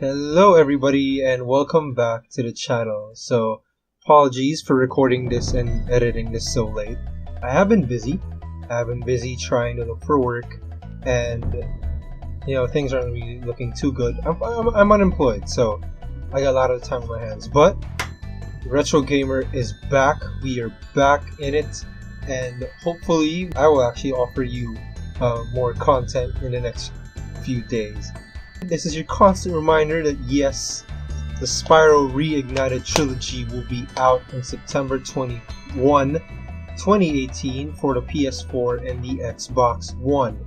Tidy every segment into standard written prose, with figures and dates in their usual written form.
Hello everybody and welcome back to the channel. So apologies for recording this and editing this so late. I have been busy. Trying to look for work, and things aren't really looking too good. I'm unemployed, so I got a lot of time on my hands. But TheRetroGamer is back. We are back in it, and hopefully I will actually offer you more content in the next few days. This is your constant reminder that yes, the Spyro Reignited Trilogy will be out on September 21, 2018 for the PS4 and the Xbox One.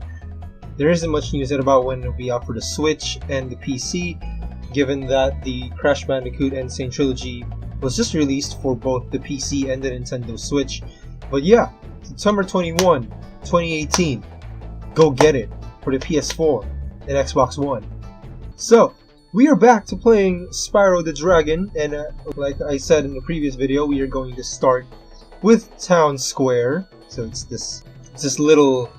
There isn't much news yet about when it will be out for the Switch and the PC, given that the Crash Bandicoot N. Sane Trilogy was just released for both the PC and the Nintendo Switch. But yeah, September 21, 2018, go get it for the PS4 and Xbox One. So, we are back to playing Spyro the Dragon, and like I said in the previous video, we are going to start with Town Square. So it's this little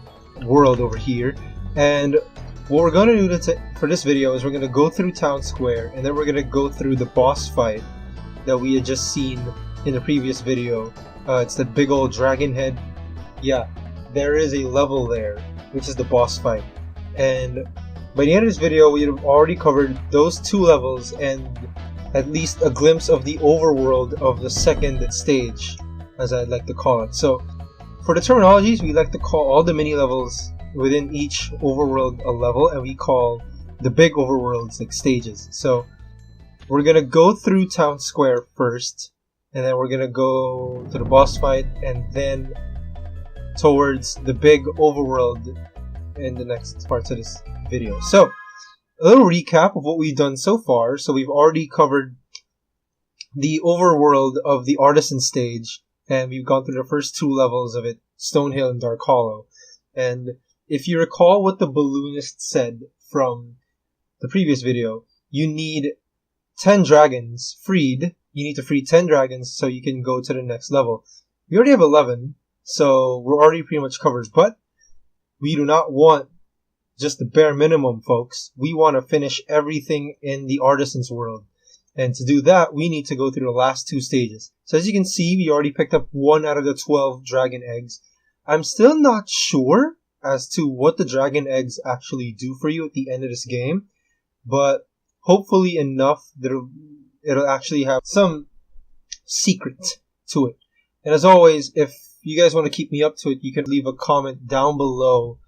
world over here, and what we're going to do for this video is we're going to go through Town Square, and then we're going to go through the boss fight that we had just seen in the previous video. It's the big old dragon head. Yeah, there is a level there, which is the boss fight, and by the end of this video, we have already covered those two levels and at least a glimpse of the overworld of the second stage, as I'd like to call it. So, for the terminologies, we like to call all the mini levels within each overworld a level, and we call the big overworlds like stages. So, we're gonna go through Town Square first, and then we're gonna go to the boss fight, and then towards the big overworld in the next parts of this video. So, a little recap of what we've done so far. So we've already covered the overworld of the Artisan stage, and we've gone through the first two levels of it, Stonehill and Dark Hollow. And if you recall what the balloonist said from the previous video, you need 10 dragons freed. You need to free 10 dragons so you can go to the next level. We already have 11, so we're already pretty much covered, but we do not want just the bare minimum, folks. We want to finish everything in the Artisan's world. And to do that, we need to go through the last two stages. So as you can see, we already picked up 1 out of the 12 dragon eggs. I'm still not sure as to what the dragon eggs actually do for you at the end of this game, but hopefully enough that it'll actually have some secret to it. And as always, if you guys want to keep me up to it, you can leave a comment down below,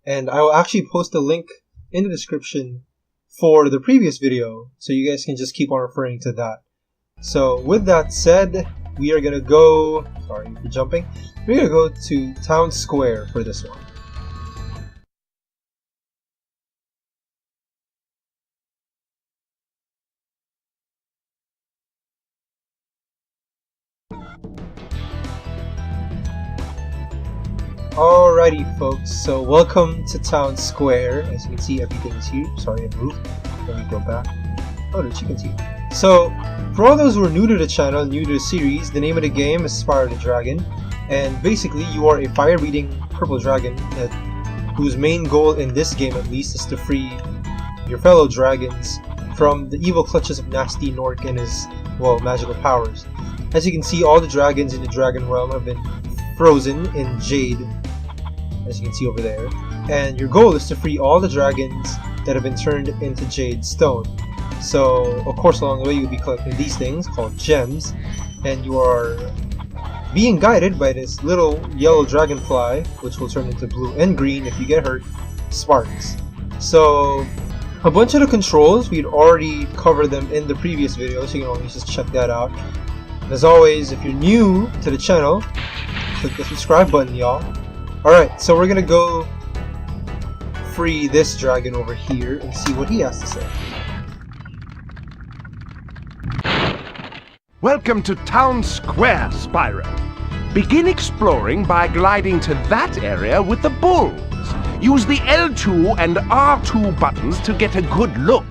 and I will actually post a link in the description for the previous video, so you guys can just keep on referring to that. So with that said, we are gonna go, sorry for jumping, we're gonna go to Town Square for this one. Alrighty folks, so welcome to Town Square. As you can see, everything's here. Sorry I moved. Let me go back. Oh, the chicken's here. So, for all those who are new to the channel, new to the series, the name of the game is Spyro the Dragon. And basically, you are a fire-breathing purple dragon whose main goal in this game at least is to free your fellow dragons from the evil clutches of Nasty Nork and his, well, magical powers. As you can see, all the dragons in the Dragon Realm have been frozen in jade, as you can see over there, and your goal is to free all the dragons that have been turned into jade stone. So of course along the way you'll be collecting these things called gems, and you are being guided by this little yellow dragonfly, which will turn into blue and green if you get hurt, sparks. So a bunch of the controls, we'd already covered them in the previous video, so you can always just check that out. As always, if you're new to the channel, click the subscribe button, y'all. Alright, so we're gonna go free this dragon over here and see what he has to say. Welcome to Town Square, Spyro. Begin exploring by gliding to that area with the bulls. Use the L2 and R2 buttons to get a good look.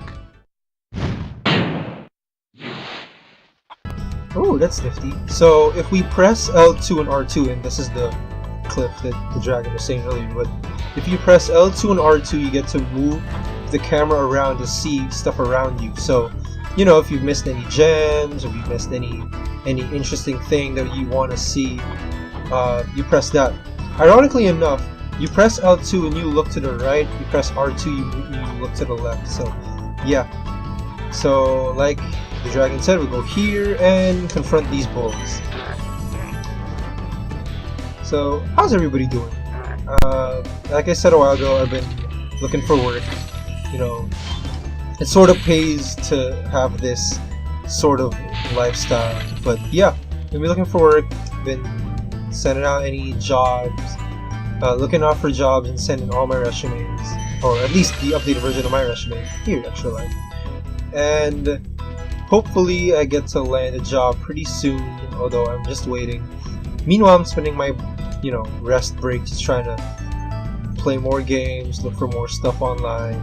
Oh, that's nifty. So if we press L2 and R2, and this is the clip that the dragon was saying earlier, but if you press L2 and R2, you get to move the camera around to see stuff around you. So, you know, if you've missed any gems, or if you've missed any interesting thing that you want to see, you press that. Ironically enough, you press L2 and you look to the right, you press R2, you look to the left. So, yeah. So, like the dragon said, we'll go here and confront these bulls. So, how's everybody doing? Like I said a while ago, I've been looking for work. You know, it sort of pays to have this sort of lifestyle. But yeah, been looking for work, been sending out any jobs, looking out for jobs and sending all my resumes, or at least the updated version of my resume here, Extra Life. And hopefully I get to land a job pretty soon, although I'm just waiting. Meanwhile, I'm spending my, you know, rest break just trying to play more games, look for more stuff online,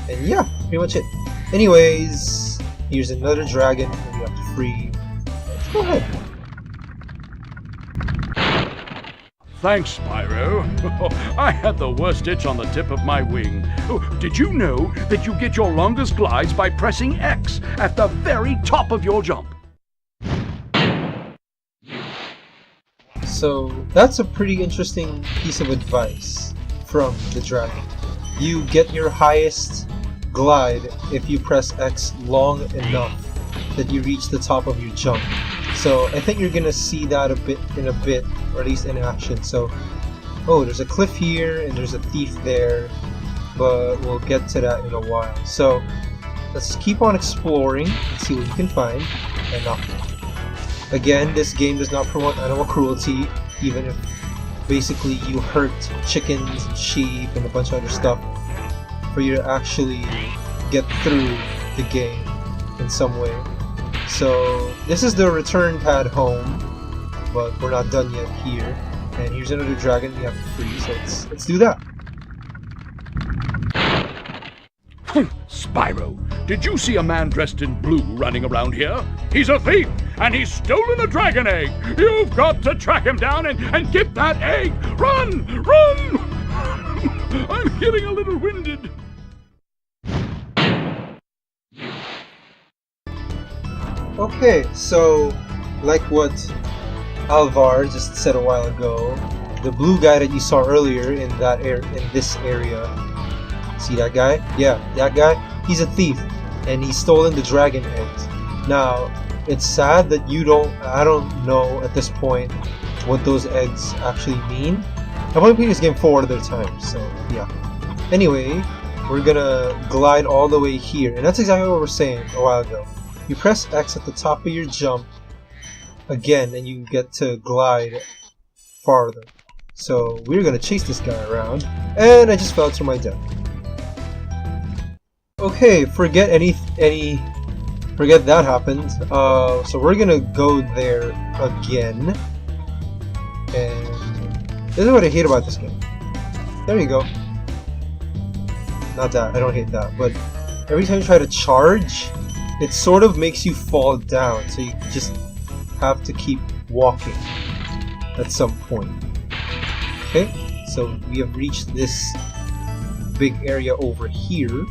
and yeah, pretty much it. Anyways, here's another dragon that we have to free. Let's go ahead. Thanks, Spyro. I had the worst itch on the tip of my wing. Oh, did you know that you get your longest glides by pressing X at the very top of your jump? So that's a pretty interesting piece of advice from the dragon. You get your highest glide if you press X long enough that you reach the top of your jump. So I think you're gonna see that in a bit, or at least in action. So, oh, there's a cliff here and there's a thief there, but we'll get to that in a while. So let's keep on exploring and see what we can find. And not. Again, this game does not promote animal cruelty, even if basically you hurt chickens and sheep and a bunch of other stuff for you to actually get through the game in some way. So this is the return pad home, but we're not done yet here. And here's another dragon we have to free, so let's do that. Spyro, did you see a man dressed in blue running around here? He's a thief, and he's stolen a dragon egg! You've got to track him down and get that egg! Run! Run! I'm getting a little winded. Okay, so like what Alvar just said a while ago, the blue guy that you saw earlier in this area, see that guy? Yeah, that guy. He's a thief, and he's stolen the dragon eggs. Now, it's sad that I don't know at this point what those eggs actually mean. I've only played this game 4 other times, so yeah. Anyway, we're gonna glide all the way here, and that's exactly what we were saying a while ago. You press X at the top of your jump again, and you get to glide farther. So we're gonna chase this guy around, and I just fell to my death. Okay, forget that happened. So we're gonna go there again, and this is what I hate about this game. There you go. Not that, I don't hate that, but every time you try to charge, it sort of makes you fall down, so you just have to keep walking at some point. Okay, so we have reached this big area over here.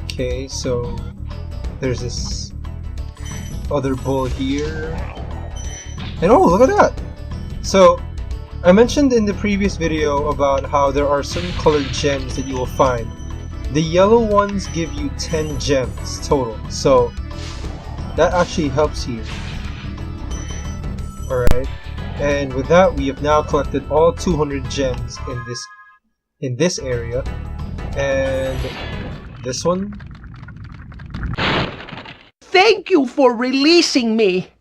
Okay, so there's this other bull here. And oh, look at that! So, I mentioned in the previous video about how there are certain colored gems that you will find. The yellow ones give you 10 gems total, so that actually helps here. Alright, and with that we have now collected all 200 gems in this area, and this one. Thank you for releasing me!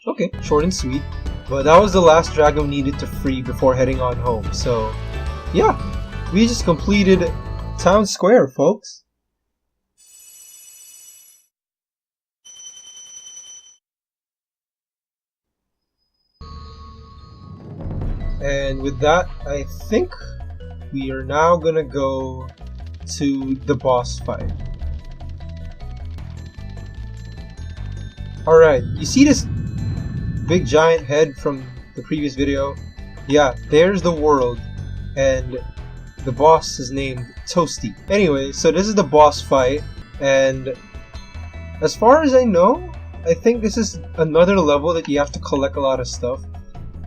Okay, short and sweet. But that was the last dragon we needed to free before heading on home. So, yeah, we just completed Town Square, folks. And with that, I think we are now gonna go to the boss fight. Alright, you see this big giant head from the previous video? Yeah, there's the world, and the boss is named Toasty. Anyway, so this is the boss fight, and as far as I know, I think this is another level that you have to collect a lot of stuff.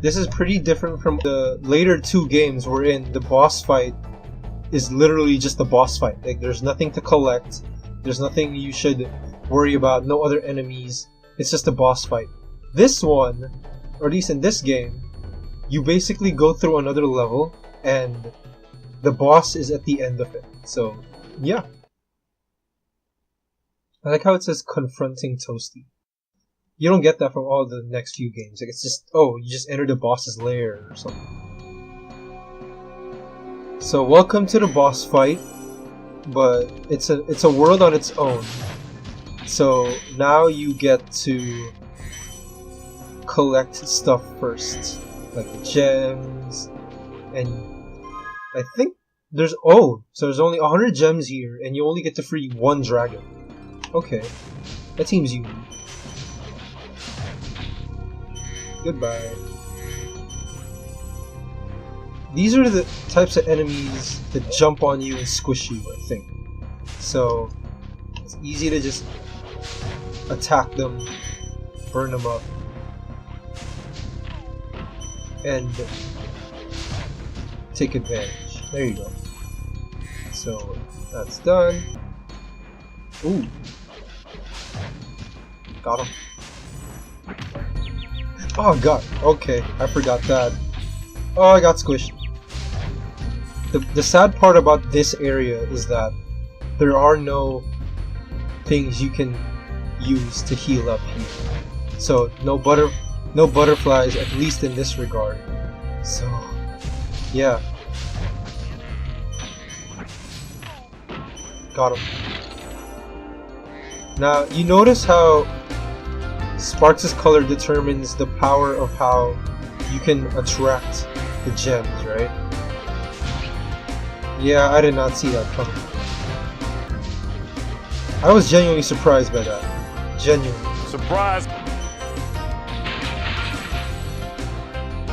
This is pretty different from the later two games wherein the boss fight is literally just the boss fight. Like, there's nothing to collect, there's nothing you should worry about, no other enemies, it's just a boss fight. This one, or at least in this game, you basically go through another level and the boss is at the end of it. So, yeah. I like how it says confronting Toasty. You don't get that from all the next few games. Like, it's just, oh, you just enter the boss's lair or something. So, welcome to the boss fight, but it's a world on its own. So, now you get to collect stuff first, like the gems, and I think there's, oh, so there's only 100 gems here, and you only get to free one dragon. Okay, that seems unique. Goodbye. These are the types of enemies that jump on you and squish you, I think. So, it's easy to just attack them, burn them up, and take advantage. There you go. So, that's done. Ooh. Got him. Oh god, okay, I forgot that. Oh, I got squished. The sad part about this area is that there are no things you can use to heal up here. So, no butterflies, at least in this regard. So, yeah. Got him. Now, you notice how Sparks' color determines the power of how you can attract the gems, right? Yeah, I did not see that coming. I was genuinely surprised by that. Genuinely. Surprise!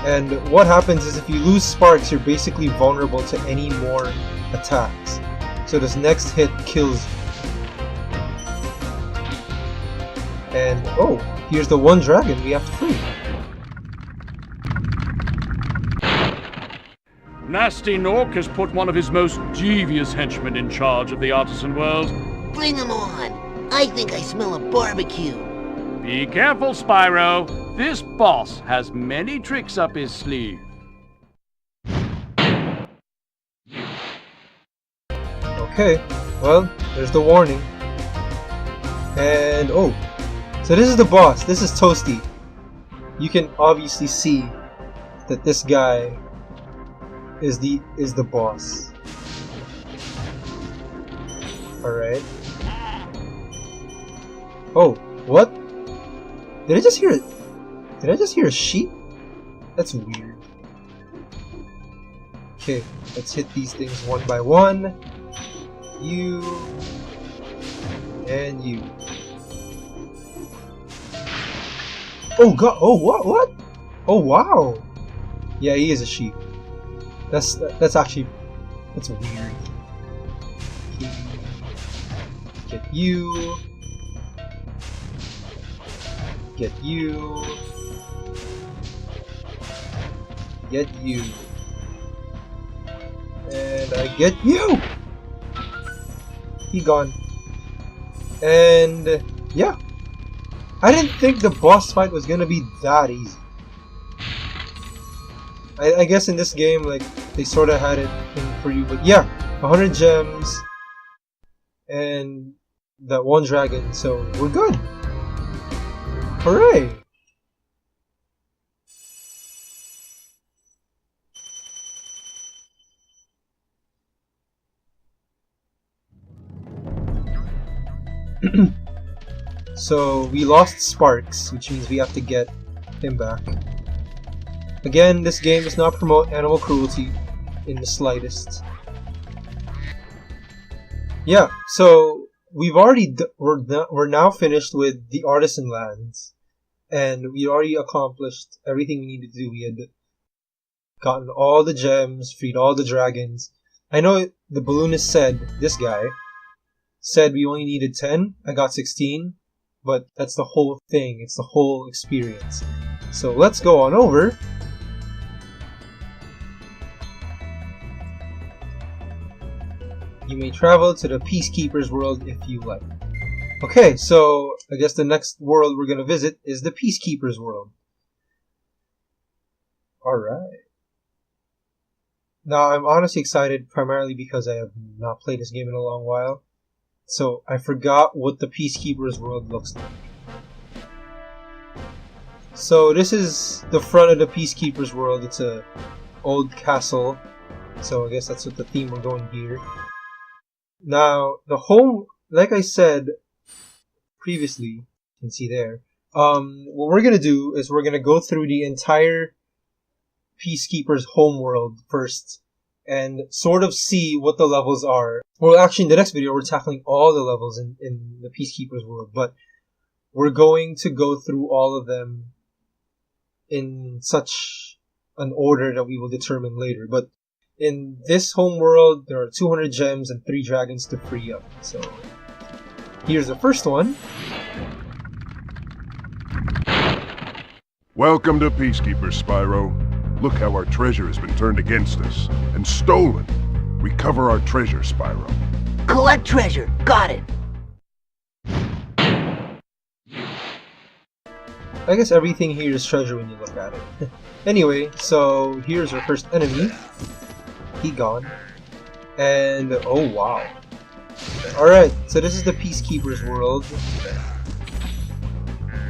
And what happens is if you lose Sparks, you're basically vulnerable to any more attacks. So this next hit kills you. And oh, here's the one dragon we have to free. Nasty Nork has put one of his most devious henchmen in charge of the artisan world. Bring him on! I think I smell a barbecue. Be careful, Spyro. This boss has many tricks up his sleeve. Okay, well, there's the warning. And oh, so this is the boss. This is Toasty. You can obviously see that this guy is the boss. Alright. Oh, what? Did I just hear a sheep? That's weird. Okay, let's hit these things one by one. You and you. Oh god! Oh what? Oh wow! Yeah, he is a sheep. That's weird. Get you. Get you. Get you. And I get you! He gone. And yeah. I didn't think the boss fight was gonna be that easy. I guess in this game, like, they sort of had it in for you, but yeah, 100 gems and that one dragon, so we're good. Hooray! So we lost Sparks, which means we have to get him back. Again, this game does not promote animal cruelty in the slightest. Yeah, so we're now finished with the Artisan Lands, and we already accomplished everything we needed to do. We had gotten all the gems, freed all the dragons. I know the balloonist said, this guy said we only needed 10. I got 16, but that's the whole thing. It's the whole experience. So let's go on over. You may travel to the Peacekeeper's world if you like. Okay, so I guess the next world we're gonna visit is the Peacekeeper's world. Alright. Now, I'm honestly excited primarily because I have not played this game in a long while. So, I forgot what the Peacekeeper's world looks like. So, this is the front of the Peacekeeper's world. It's a old castle. So, I guess that's what the theme we're going here. Now, the home, like I said previously, you can see there, what we're gonna do is we're gonna go through the entire Peacekeeper's homeworld first and sort of see what the levels are. Well, actually, in the next video, we're tackling all the levels in the Peacekeeper's world, but we're going to go through all of them in such an order that we will determine later. But in this homeworld, there are 200 gems and 3 dragons to free up. So, here's the first one. Welcome to Peacekeeper, Spyro. Look how our treasure has been turned against us and stolen. Recover our treasure, Spyro. Collect treasure. Got it. I guess everything here is treasure when you look at it. Anyway, so here's our first enemy. He gone. And oh wow. Alright, so this is the Peacekeeper's world.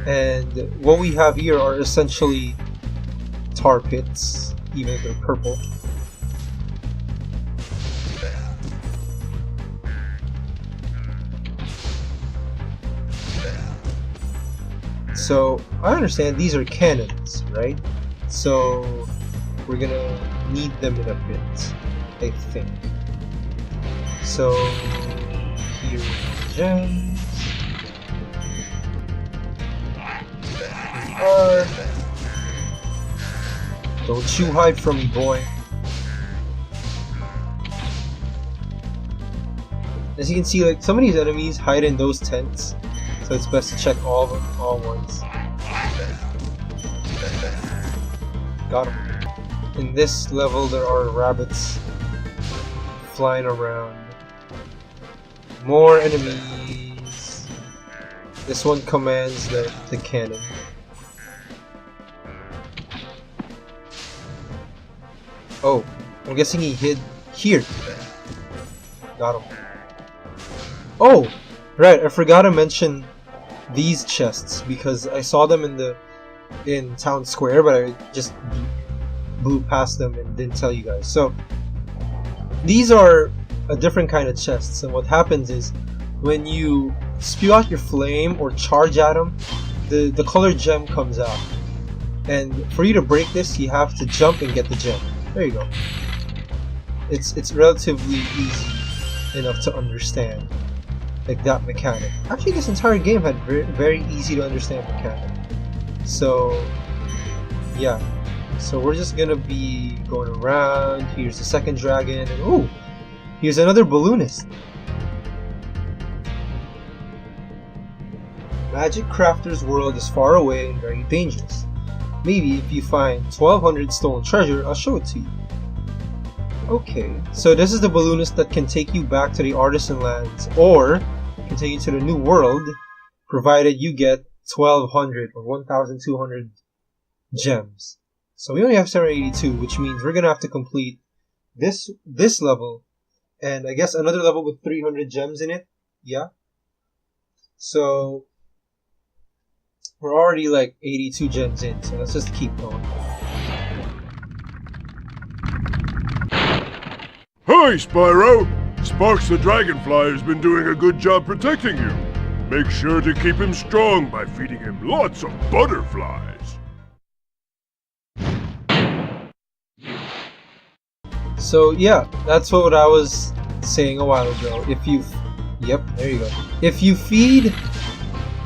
And what we have here are essentially tar pits, even if they're purple. So, I understand these are cannons, right? So, we're gonna need them in a bit, I think. So, here's the gems. Don't you hide from me, boy. As you can see, like, some of these enemies hide in those tents, so it's best to check all of them all once. Got him. In this level, there are rabbits flying around. More enemies. This one commands the cannon. Oh, I'm guessing he hid here. Got him. Oh, right. I forgot to mention these chests because I saw them in Town Square, but I just blew past them and didn't tell you guys. So these are a different kind of chests, and what happens is when you spew out your flame or charge at them, the colored gem comes out. And for you to break this, you have to jump and get the gem. There you go. It's relatively easy enough to understand, like that mechanic. Actually, this entire game had very easy to understand mechanic. So yeah, so we're just gonna be going around. Here's the second dragon, and ooh, here's another balloonist. Magic Crafter's world is far away and very dangerous. Maybe if you find 1200 stolen treasure, I'll show it to you. Okay, so this is the balloonist that can take you back to the Artisan Lands, or can take you to the new world, provided you get 1200 or 1200 gems. So we only have 782, which means we're gonna have to complete this level, and I guess another level with 300 gems in it. Yeah. So we're already like 82 gems in, so let's just keep going. Hi, Spyro! Sparks the Dragonfly has been doing a good job protecting you. Make sure to keep him strong by feeding him lots of butterflies. So yeah, that's what I was saying a while ago. If you Yep, there you go. If you feed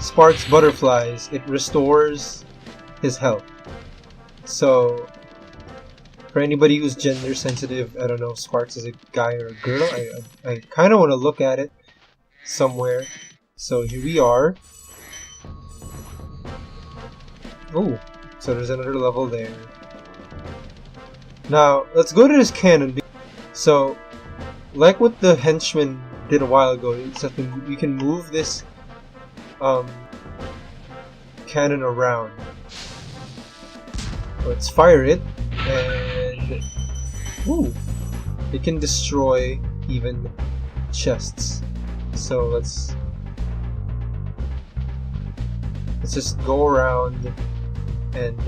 Sparks butterflies, it restores his health. So, for anybody who's gender sensitive, I don't know if Sparks is a guy or a girl. I kind of want to look at it somewhere. So here we are. Oh, so there's another level there. Now, let's go to this cannon. So, like what the henchman did a while ago, except you can move this cannon around. Let's fire it, and ooh, it can destroy even chests. So let's just go around and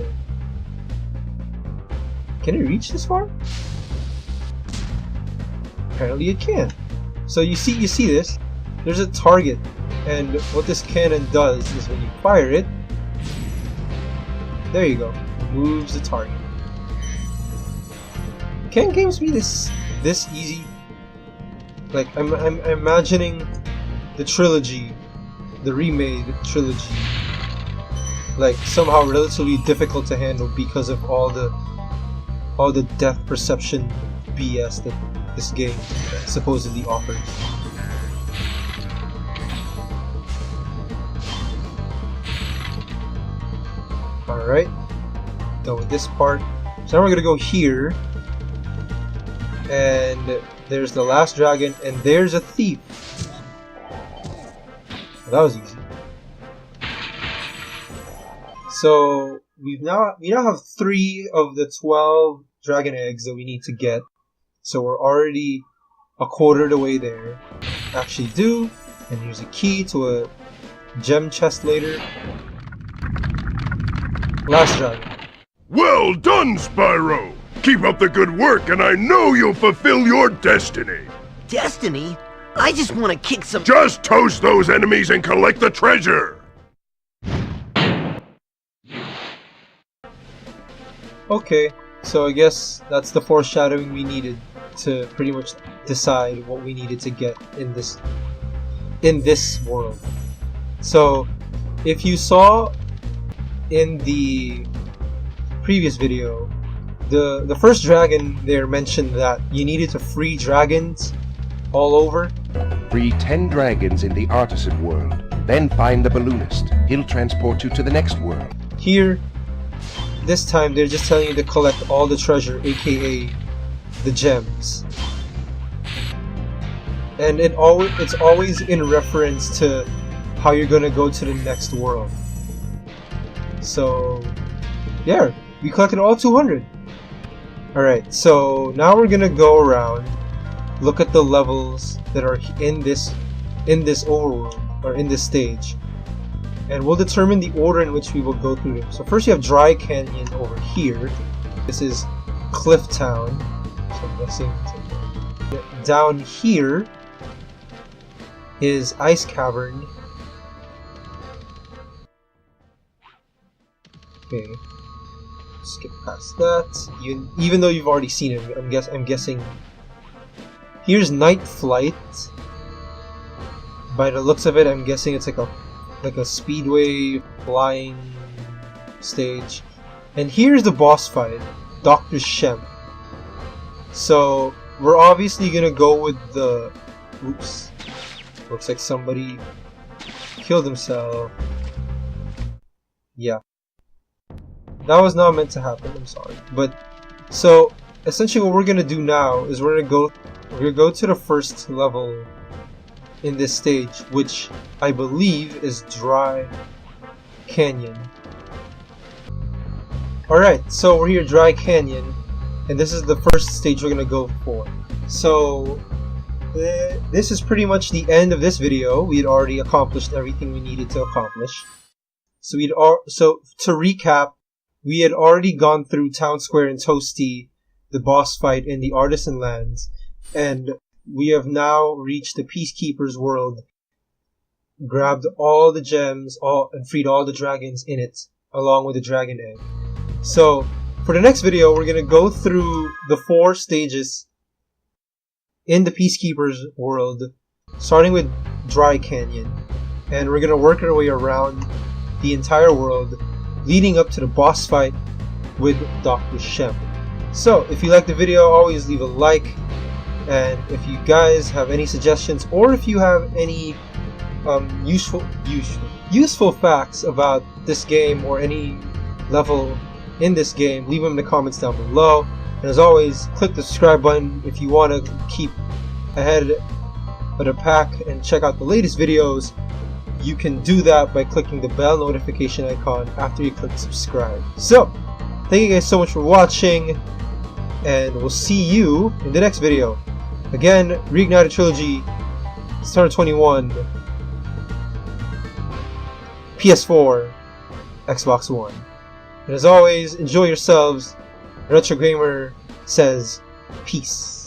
can it reach this far? Apparently it can. So you see this? There's a target, and what this cannon does is when you fire it, there you go, moves the target. Can games be this easy? Like I'm imagining the trilogy, the remade trilogy, like somehow relatively difficult to handle because of all the depth perception BS that this game supposedly offers. Alright, done with this part. So now we're gonna go here, and there's the last dragon, and there's a thief. Well, that was easy. So we now have 3 of the 12 dragon eggs that we need to get. So we're already a quarter of the way there. Actually do, and here's a key to a gem chest later. Last dragon. Well done, Spyro! Keep up the good work, and I know you'll fulfill your destiny! Destiny? I just want to kick some— Just toast those enemies and collect the treasure! Okay, so I guess that's the foreshadowing we needed to pretty much decide what we needed to get in this world. So, if you saw in the previous video, the first dragon there mentioned that you needed to free dragons all over. Free 10 dragons in the artisan world, then find the balloonist. He'll transport you to the next world. Here, this time they're just telling you to collect all the treasure, aka the gems. And it's always in reference to how you're gonna go to the next world. So, yeah, we collected all 200. Alright, so now we're gonna go around, look at the levels that are in this overworld, or in this stage, and we'll determine the order in which we will go through them. So first you have Dry Canyon over here. This is Cliff Town. So I'm guessing down here is Ice Cavern. Okay, skip past that. Even though you've already seen it, I'm guessing. Here's Night Flight. By the looks of it, I'm guessing it's like a speedway flying stage. And here's the boss fight, Dr. Shem. So we're obviously gonna go with the. Oops. Looks like somebody killed himself. Yeah. That was not meant to happen, I'm sorry. But, so, essentially what we're gonna do now is we're gonna go to the first level in this stage, which I believe is Dry Canyon. Alright, so we're here, Dry Canyon, and this is the first stage we're gonna go for. So, this is pretty much the end of this video. We had already accomplished everything we needed to accomplish. So to recap, we had already gone through Town Square and Toasty, the boss fight in the Artisan Lands, and we have now reached the Peacekeeper's world, grabbed all the gems, and freed all the dragons in it, along with the dragon egg. So, for the next video, we're going to go through the 4 stages in the Peacekeeper's world, starting with dry canyon, and we're gonna work our way around the entire world, leading up to the boss fight with Dr. Shem. So, if you like the video, always leave a like, and if you guys have any suggestions, or if you have any useful facts about this game or any level in this game, leave them in the comments down below. And as always, click the subscribe button if you want to keep ahead of the pack and check out the latest videos. You can do that by clicking the bell notification icon after you click subscribe. So, thank you guys so much for watching, and we'll see you in the next video. Again, Reignited Trilogy, Star 21, PS4, Xbox One. And as always, enjoy yourselves. TheRetroGamer says peace.